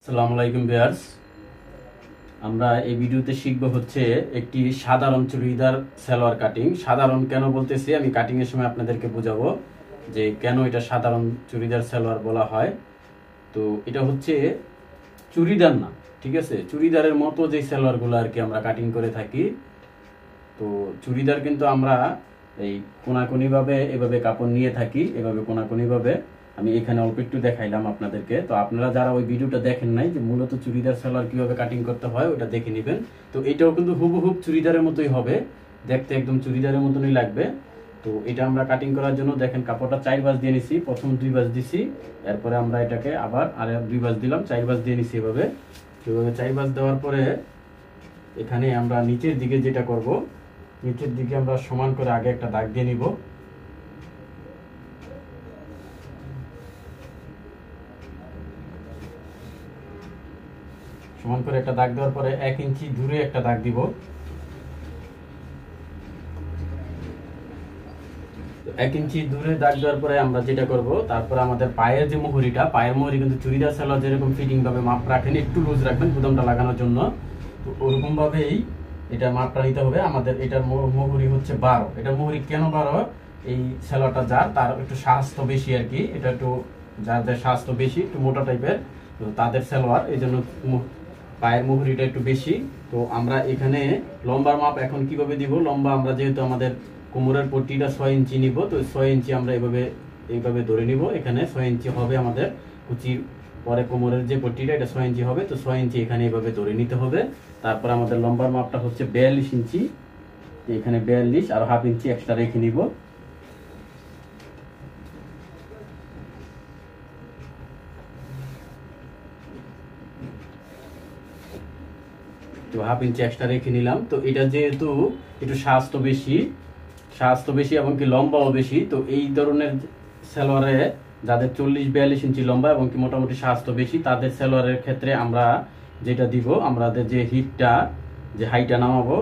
আসসালামু আলাইকুম ভিউয়ার্স, আমরা এই ভিডিওতে শিখব হচ্ছে একটি সাধারণ চুড়িদার সালোয়ার কাটিং। সাধারণ কেন বলতেছি, আমি কাটিং এর সময় আপনাদেরকে বোঝাবো যে কেন এটা সাধারণ চুড়িদার সালোয়ার বলা হয়। তো এটা হচ্ছে চুড়িদার না, ঠিক আছে, চুড়িদারের মতো যে সালোয়ারগুলো আর কি আমরা কাটিং করে থাকি। তো চুড়িদার কিন্তু আমরা এই কোনাকুনি ভাবে এভাবে কাপড় নিয়ে থাকি, এভাবে কোনাকুনি ভাবে। আমি এখানে অল্প একটু দেখাইলাম আপনাদেরকে। তো আপনারা যারা ওই ভিডিওটা দেখেন নাই যে মূলত চুড়িদার সালোয়ার কিভাবে কাটিং করতে হয়, ওটা দেখে নেবেন। তো এটাও কিন্তু হুবহুব চুড়িদারের মতোই হবে, দেখতে একদম চুড়িদারের মতনই লাগবে। তো এটা আমরা কাটিং করার জন্য দেখেন কাপড়টা 4 ভাঁজ দিয়ে নিছি, প্রথম 2 ভাঁজ দিছি, এরপরে আমরা এটাকে আবার আর 2 ভাঁজ দিলাম, 4 ভাঁজ দিয়ে নিছি। এভাবে 4 ভাঁজ দেওয়ার পরে এখানে আমরা নিচের দিকে যেটা করব, নিচের দিকে আমরা সমান করে আগে একটা দাগ দিয়ে নিব। সমান করে একটা দাগ দেওয়ার পরে 1 ইঞ্চি দূরে একটা দাগ দিব। 1 ইঞ্চি দূরে দাগ দেওয়ার পরে আমরা যেটা করব, তারপরে আমাদের পায়ের যে মুহুরিটা, পায়ের মুহুরি কিন্তু চুড়িদার সালোয়ার যেরকম ফিটিং ভাবে মাপ রাখেন, একটু লুজ রাখবেন গুদামটা লাগানোর জন্য। তো ওরকম ভাবেই এটা মাপটা নিতে হবে। আমাদের এটার মুহুরি হচ্ছে 12। এটা মুহুরি কেন 12? এই সালোয়ারটা যার তার একটু স্বাস্থ্য বেশি আর কি, এটা একটু যাদের স্বাস্থ্য বেশি, একটু মোটা টাইপের, তো তাদের সালোয়ার, এই জন্য পায়ের মুহুরিটা একটু বেশি। তো আমরা এখানে লম্বার মাপ এখন কিভাবে দিব, লম্বা আমরা যেহেতু আমাদের কোমরের পট্টিটা 6 ইঞ্চি নিব, তো 6 ইঞ্চি আমরা এইভাবে ধরে নিব। এখানে 6 ইঞ্চি হবে আমাদের কুচির পরে কোমরের যে পট্টিটা, এটা 6 ইঞ্চি হবে। তো 6 ইঞ্চি এখানে এইভাবে ধরে নিতে হবে। তারপর আমাদের লম্বার মাপটা হচ্ছে 42 ইঞ্চি, এখানে 42 আর হাফ ইঞ্চি এক্সট্রা রেখে নিব। তো হাফ ইঞ্চি এক্সট্রা রেখে নিলাম। তো এটা যেহেতু একটু স্বাস্থ্য বেশি এবং কি লম্বাও বেশি, তো এই ধরনের সালোয়ারে যাদের 40-42 ইঞ্চি লম্বা এবং কি মোটামুটি স্বাস্থ্য বেশি, তাদের সালোয়ারের ক্ষেত্রে আমরা যেটা দিব, আমাদের যে হিপটা, যে হাইটা নামাবো,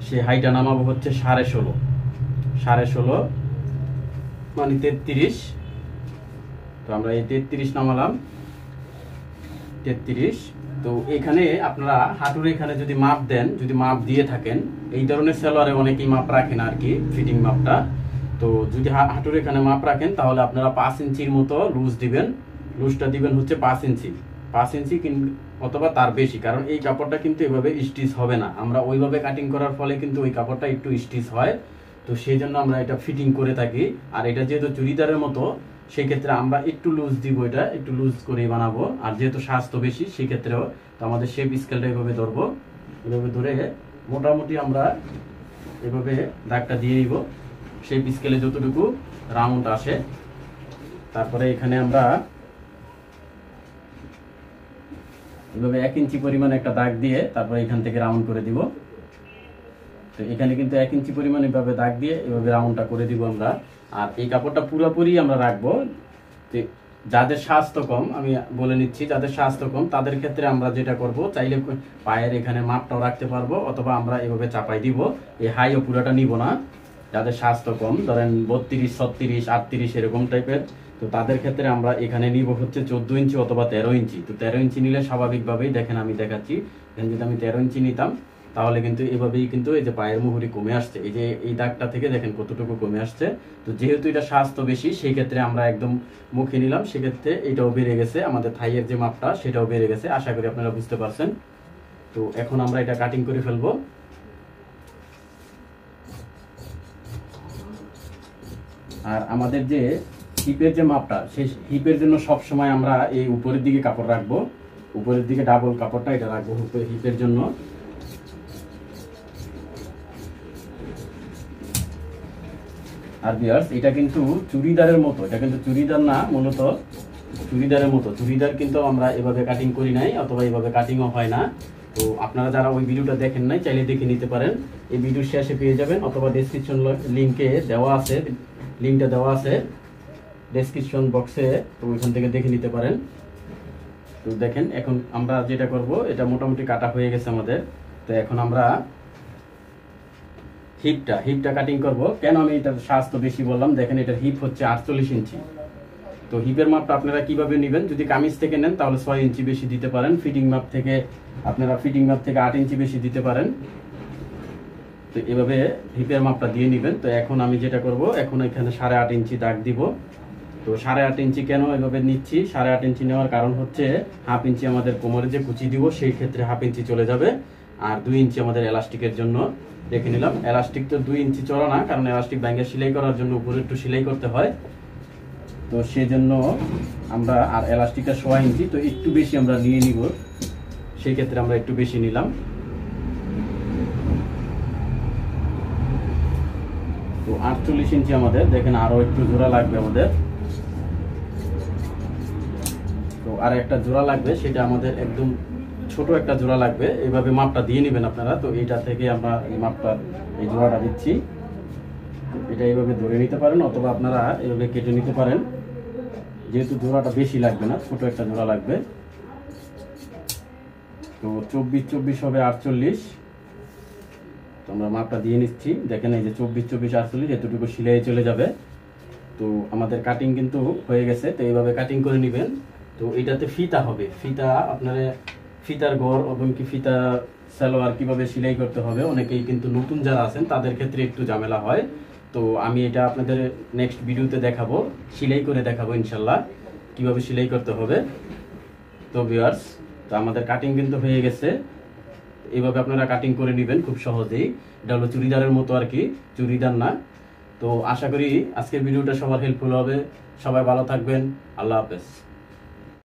সেই হাইটা নামাবো হচ্ছে 16.5 মানে 33। তো আমরা এই 33 নামালাম, 33। তো এখানে আপনারা হাঁটুর এখানে যদি মাপ দেন, যদি মাপ দিয়ে থাকেন, এই ধরনের সালোয়ারে অনেকেই মাপ রাখেন আর কি, ফিটিং মাপটা। তো যদি হাঁটুর এখানে মাপ রাখেন, তাহলে আপনারা 5 ইঞ্চির মতো লুজ দিবেন। লুজটা দিবেন হচ্ছে 5 ইঞ্চি, 5 ইঞ্চি অথবা তার বেশি, কারণ এই কাপড়টা কিন্তু এভাবে স্টিচ হবে না। আমরা ওইভাবে কাটিং করার ফলে কিন্তু ওই কাপড়টা একটু স্টিচ হয়। তো সেই জন্য আমরা এটা ফিটিং করে থাকি। আর এটা যেহেতু চুড়িদারের মতো, সেই ক্ষেত্রে আমরা একটু লুজ দিব, এটা একটু লুজ করে বানাবো। আর যেহেতু স্বাস্থ্য বেশি, সেই ক্ষেত্রেও তো আমাদের শেপ স্কেলটা এভাবে ধরবো। এভাবে ধরে মোটামুটি আমরা এভাবে দাগটা দিয়ে নিব, শেপ স্কেলে যতটুকু রাউন্ড আসে। তারপরে এখানে আমরা এভাবে 1 ইঞ্চি পরিমাণ একটা দাগ দিয়ে তারপরে এখান থেকে রাউন্ড করে দিব। তো এখানে কিন্তু 1 ইঞ্চি পরিমাণ এভাবে দাগ দিয়ে এভাবে রাউন্ডটা করে দিব আমরা। আর এই কাপড়টা পুরোপুরি আমরা রাখবো। যাদের স্বাস্থ্য কম, আমি বলে নিচ্ছি, যাদের স্বাস্থ্য কম তাদের ক্ষেত্রে আমরা যেটা করব, চাইলে পায়ের এখানে মাপটাও রাখতে পারবো, অথবা আমরা এভাবে চাপাই দিব। এই হাইও পুরোটা নিব না। যাদের স্বাস্থ্য কম, ধরেন 32, 36, 38 এরকম টাইপের, তো তাদের ক্ষেত্রে আমরা এখানে নিব হচ্ছে 14 ইঞ্চি অথবা 13 ইঞ্চি। তো 13 ইঞ্চি নিলে স্বাভাবিকভাবেই দেখেন আমি দেখাচ্ছি, এখানে যদি আমি 13 ইঞ্চি নিতাম, তাহলে কিন্তু এভাবেই কিন্তু এই যে পায়ের মুহুরি কমে আসছে, এই যে এই দাগটা থেকে দেখেন কতটুকু কমে আসছে। তো যেহেতু এটা স্বাস্থ্য বেশি, সেই ক্ষেত্রে আমরা একদম মুখে নিলাম, সেক্ষেত্রে এটাও বেড়ে গেছে, আমাদের থাইয়ের যে মাপটা সেটাও বেড়ে গেছে। আশা করি আপনারা বুঝতে পারছেন। তো এখন আমরা এটা কাটিং করে ফেলবো। আর আমাদের যে হিপের যে মাপটা, সেই হিপের জন্য সব সময় আমরা এই উপরের দিকে কাপড় রাখবো, উপরের দিকে ডাবল কাপড়টা এটা রাখবো হিপের জন্য। আর ভিউয়ার্স, এটা কিন্তু চুড়িদারের মতো, এটা কিন্তু চুড়িদার না, মূলত চুড়িদারের মতো। চুড়িদার কিন্তু আমরা এভাবে কাটিং করি নাই, অথবা এইভাবে কাটিংও হয় না। তো আপনারা যারা ওই ভিডিওটা দেখেন নাই, চাইলে দেখে নিতে পারেন, এই ভিডিওর শেষে পেয়ে যাবেন, অথবা ডেসক্রিপশন লিংকে দেওয়া আছে, লিংকটা দেওয়া আছে ডেসক্রিপশন বক্সে, তো ওইখান থেকে দেখে নিতে পারেন। তো দেখেন এখন আমরা যেটা করব, এটা মোটামুটি কাটা হয়ে গেছে আমাদের। তো এখন আমরা হিপটা কাটিং করব। কেন আমি এটার স্বাস্থ্য বেশি বললাম, দেখেন এটার হিপ হচ্ছে 48 ইঞ্চি। তো হিপের মাপটা আপনারা কিভাবে নেবেন, যদি কামিজ থেকে নেন তাহলে 6 ইঞ্চি বেশি দিতে পারেন, ফিটিং মাপ থেকে আপনারা 8 ইঞ্চি বেশি দিতে পারেন। তো এভাবে হিপের মাপটা দিয়ে নেবেন। তো এখন আমি যেটা করব, এখন এখানে 8.5 ইঞ্চি দাগ দিব। তো 8.5 ইঞ্চি কেন এভাবে নিচ্ছি, 8.5 ইঞ্চি নেওয়ার কারণ হচ্ছে হাফ ইঞ্চি আমাদের কোমরে যে কুচি দিব সেই ক্ষেত্রে হাফ ইঞ্চি চলে যাবে, আর 2 ইঞ্চি আমাদের এলাস্টিকের জন্য রেখে নিলাম। এলাস্টিক তো 2 ইঞ্চি চড়া না, কারণ এলাস্টিক ব্যাঙ্গে সেলাই করার জন্য উপরে একটু সেলাই করতে হয়, তো সেজন্য আমরা আর এলাস্টিকটা 6 ইঞ্চি, তো একটু বেশি আমরা নিয়ে নিব, সেই ক্ষেত্রে আমরা একটু বেশি নিলাম। তো 48 ইঞ্চি আমাদের, দেখেন আরো একটু জোড়া লাগবে আমাদের। তো আর একটা জোড়া লাগবে, সেটা আমাদের একদম ছোট একটা জোড়া লাগবে, এইভাবে মাপটা দিয়ে নেবেন আপনারা। তো এইটা থেকে আমরা এই মাপটা, এই জোড়াটা দিচ্ছি, এটা এইভাবে ধরে নিতে পারেন অথবা আপনারা এইভাবে কেটে নিতে পারেন, যেহেতু জোড়াটা বেশি লাগবে না, ছোট একটা জোড়া লাগবে। তো 24 হবে 48, তো আমরা মাপটা দিয়ে নিচ্ছি। দেখেন এই যে 24 48 এতটুকু সিলাই চলে যাবে। তো আমাদের কাটিং কিন্তু হয়ে গেছে। তো এইভাবে কাটিং করে নেবেন। তো এটাতে ফিতা হবে, ফিতা আপনারা ফিতার ঘর এবং কি ফিতা সালোয়ার কিভাবে সেলাই করতে হবে, অনেকেই কিন্তু নতুন যারা আছেন তাদের ক্ষেত্রে একটু ঝামেলা হয়। তো আমি এটা আপনাদের নেক্সট ভিডিওতে দেখাবো, সেলাই করে দেখাবো ইনশাল্লাহ কিভাবে সেলাই করতে হবে। তো ভিউয়ার্স, তো আমাদের কাটিং কিন্তু হয়ে গেছে। এইভাবে আপনারা কাটিং করে নেবেন খুব সহজেই। এটা হলো চুড়িদারের মতো আর কি, চুড়িদার না। তো আশা করি আজকের ভিডিওটা সবার হেল্পফুল হবে। সবাই ভালো থাকবেন। আল্লাহ হাফেজ।